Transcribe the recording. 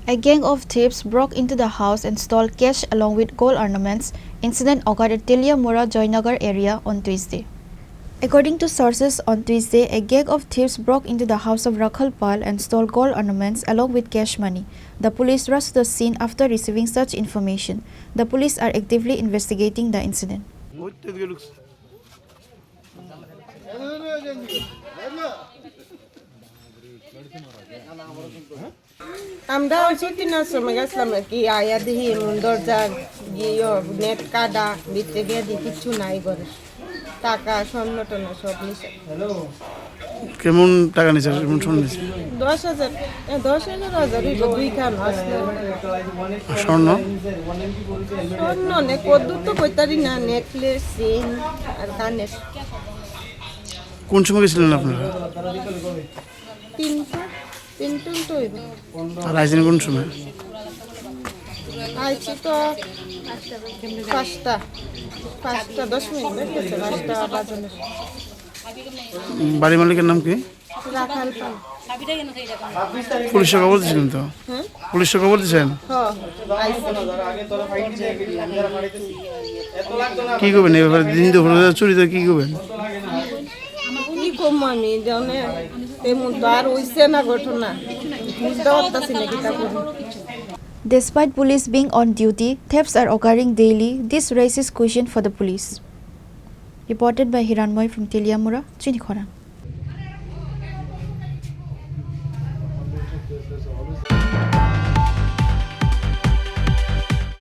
A gang of thieves broke into the house and stole cash along with gold ornaments. Incident occurred at Tripura, Joynagar area on Tuesday. According to sources on Tuesday, a gang of thieves broke into the house of Rakhal Pal and stole gold ornaments along with cash money. The police rushed to the scene after receiving such information. The police are actively investigating the incident. আমরা কিনার সময় গেছিলাম আর কি আয়া দেখি দরজা গিয়ে net কাটা ভিতরে গিয়ে দেখি কিচ্ছু নাই ঘরে টাকা স্বর্ণ টর্ণ সব নিছে। কেমন টাকা নিছে? কেমন স্বর্ণ নিছে? 10,000 দুই খান আসলে স্বর্ণ স্বর্ণ নে কদ্দুর তো কইতারি না, নেকলেস চেইন আর কানের। কোন সময় গেছিলেন আপনারা? তিনটা তো হইব। আর আইছেন কোন সময়? আইছি তো 5:10 গেছে, 5টা বাজে। বাড়ির মালিকের নাম কি? রাখাল পাল। পুলিশে খবর দিয়েছিলেন তো? পুলিশে খবর দিয়েছেন? কি করবেন এই ব্যাপারে? দিন দুপুরে চুরিতে কি করবেন? কি কম আমি জানে তেমন তো আর হইছে না ঘটনা, বুঝতে পারতাছি না কি তা করব। Despite police being on duty, thefts are occurring daily. This raises question for the police. Reported by Hiranmoy from Tripura, Chini, Khorang.